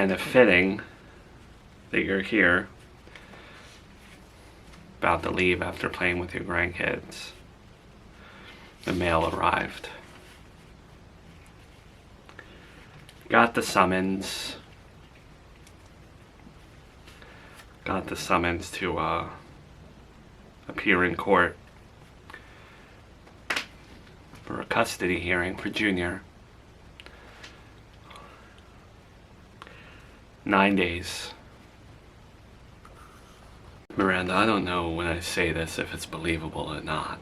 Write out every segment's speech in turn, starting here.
kind of fitting that you're here, about to leave after playing with your grandkids. The mail arrived. Got the summons. Got the summons to appear in court for a custody hearing for Junior. 9 days. Miranda, I don't know when I say this if it's believable or not.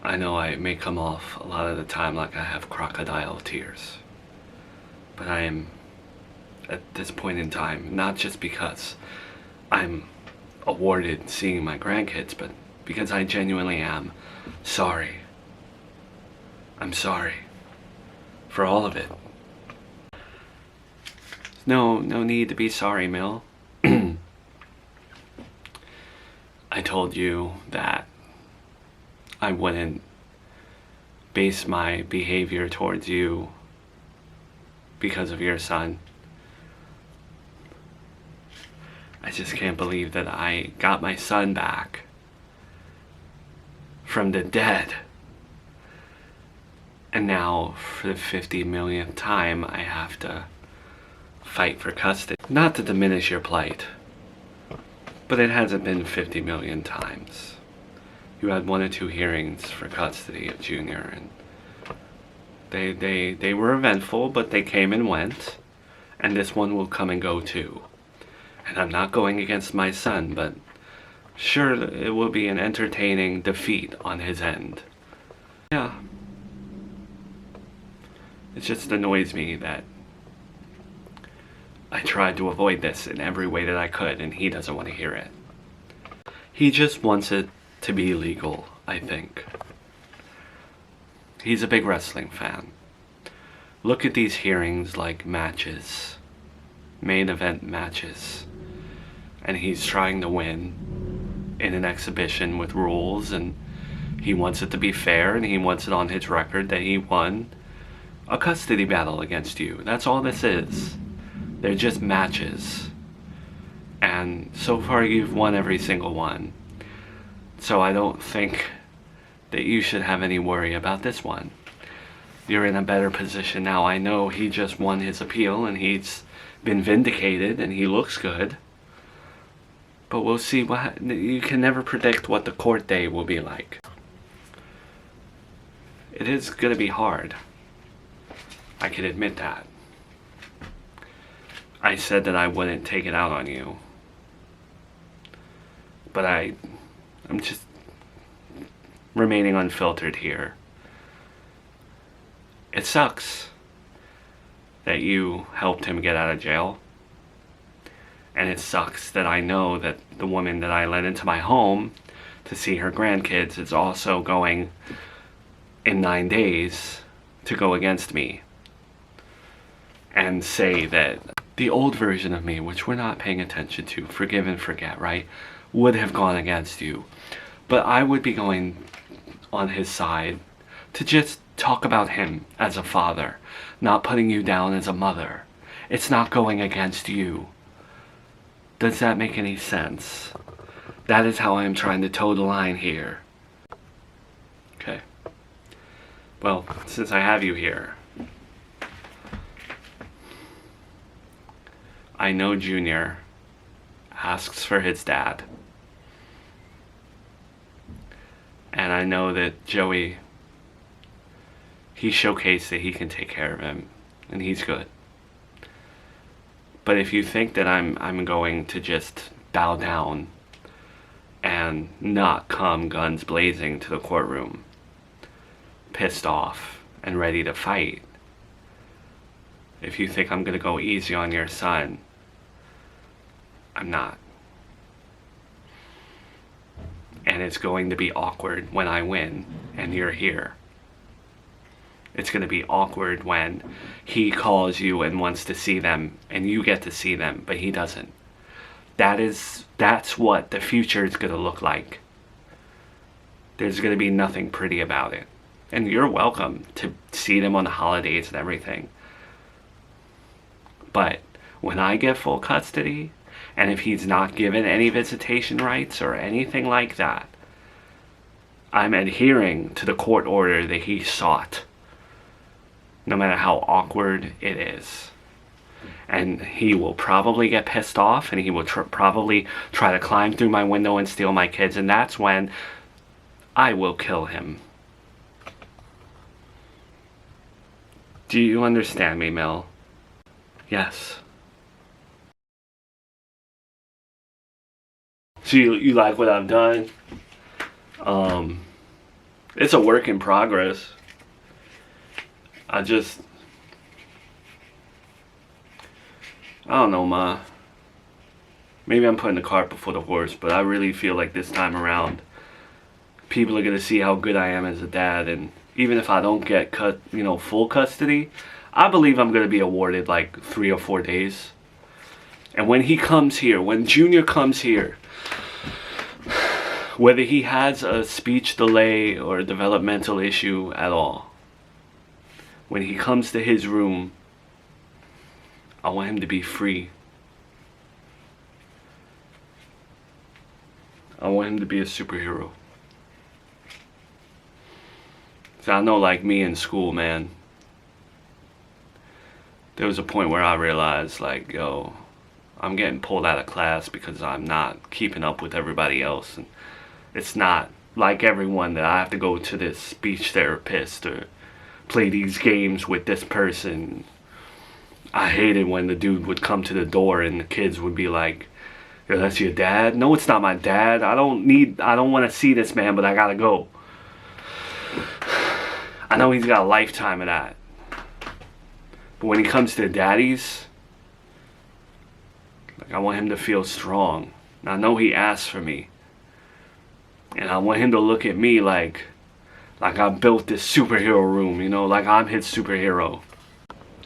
I know I may come off a lot of the time like I have crocodile tears. But I am, at this point in time, not just because I'm awarded seeing my grandkids, but because I genuinely am sorry. I'm sorry for all of it. No need to be sorry, Mill. I told you that I wouldn't base my behavior towards you because of your son. I just can't believe that I got my son back from the dead. And now, for the 50 millionth time, I have to fight for custody. Not to diminish your plight, but it hasn't been 50 million times. You had 1 or 2 hearings for custody of Junior, and they were eventful, but they came and went, and this one will come and go too. And I'm not going against my son, but sure, it will be an entertaining defeat on his end. Yeah. It just annoys me that I tried to avoid this in every way that I could, and he doesn't want to hear it. He just wants it to be legal, I think. He's a big wrestling fan. Look at these hearings like matches, main event matches, and he's trying to win in an exhibition with rules, and he wants it to be fair, and he wants it on his record that he won a custody battle against you. That's all this is. They're just matches. And so far you've won every single one. So I don't think that you should have any worry about this one. You're in a better position now. I know he just won his appeal and he's been vindicated and he looks good. But we'll see what... You can never predict what the court day will be like. It is going to be hard. I can admit that. I said that I wouldn't take it out on you. But I'm just remaining unfiltered here. It sucks that you helped him get out of jail. And it sucks that I know that the woman that I let into my home to see her grandkids is also going in 9 days to go against me. And say that the old version of me, which we're not paying attention to, forgive and forget, right, would have gone against you. But I would be going on his side to just talk about him as a father, not putting you down as a mother. It's not going against you. Does that make any sense? That is how I am trying to toe the line here. Okay. Well, since I have you here, I know Junior asks for his dad. And I know that Joey, he showcased that he can take care of him. And he's good. But if you think that I'm going to just bow down and not come guns blazing to the courtroom, pissed off and ready to fight, if you think I'm going to go easy on your son, I'm not. And it's going to be awkward when I win and you're here. It's going to be awkward when he calls you and wants to see them and you get to see them, but he doesn't. That's what the future is going to look like. There's going to be nothing pretty about it. And you're welcome to see them on the holidays and everything. But when I get full custody, and if he's not given any visitation rights or anything like that, I'm adhering to the court order that he sought, no matter how awkward it is. And he will probably get pissed off, and he will probably try to climb through my window and steal my kids, and that's when I will kill him. Do you understand me, Mel? Yes. So you like what I've done? It's a work in progress. I don't know, Ma. Maybe I'm putting the cart before the horse, but I really feel like this time around, people are gonna see how good I am as a dad, and even if I don't get full custody, I believe I'm gonna be awarded like 3 or 4 days. And when he comes here, when Junior comes here, whether he has a speech delay or a developmental issue at all, when he comes to his room, I want him to be free. I want him to be a superhero. So I know, like me in school, man, there was a point where I realized, like, yo, I'm getting pulled out of class because I'm not keeping up with everybody else. And it's not like everyone that I have to go to this speech therapist or play these games with this person. I hated when the dude would come to the door and the kids would be like, yo, that's your dad? No, it's not my dad. I don't want to see this man, but I gotta go. I know he's got a lifetime of that. But when he comes to daddies, like, I want him to feel strong. And I know he asked for me. And I want him to look at me like I built this superhero room, like I'm his superhero.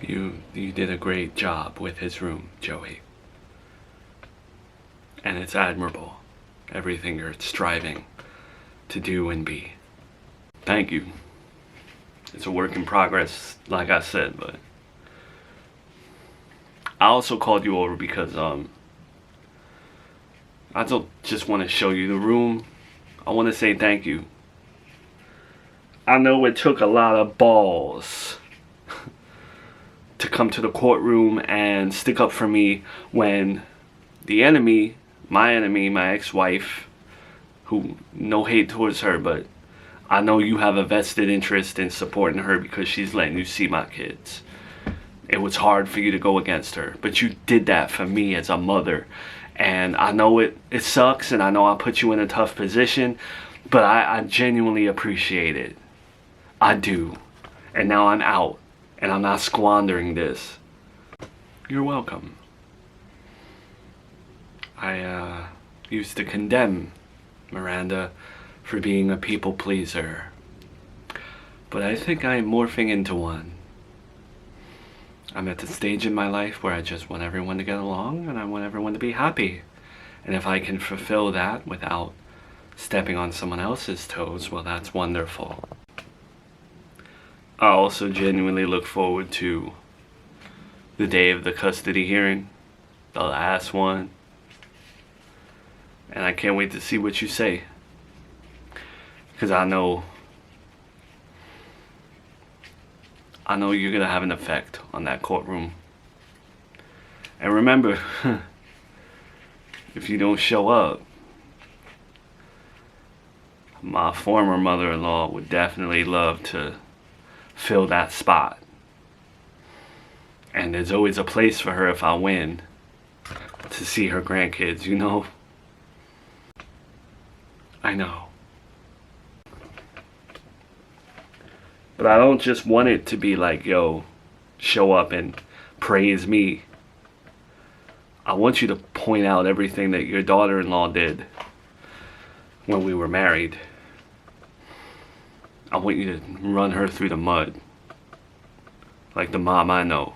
You did a great job with his room, Joey. And it's admirable, everything you're striving to do and be. Thank you. It's a work in progress, like I said, but I also called you over because I don't just want to show you the room. I want to say thank you. I know it took a lot of balls to come to the courtroom and stick up for me when the enemy, my ex-wife, who, no hate towards her, but I know you have a vested interest in supporting her because she's letting you see my kids. It was hard for you to go against her, but you did that for me as a mother. And I know it sucks, and I know I put you in a tough position, but I genuinely appreciate it. I do. And now I'm out, and I'm not squandering this. You're welcome. I used to condemn Miranda for being a people pleaser, but I think I'm morphing into one. I'm at the stage in my life where I just want everyone to get along, and I want everyone to be happy. And if I can fulfill that without stepping on someone else's toes, well, that's wonderful. I also genuinely look forward to the day of the custody hearing, the last one. And I can't wait to see what you say. Because I know you're going to have an effect on that courtroom. And remember, if you don't show up, my former mother-in-law would definitely love to fill that spot. And there's always a place for her if I win to see her grandkids, I know. But I don't just want it to be like, yo, show up and praise me. I want you to point out everything that your daughter-in-law did when we were married. I want you to run her through the mud. Like the mom I know.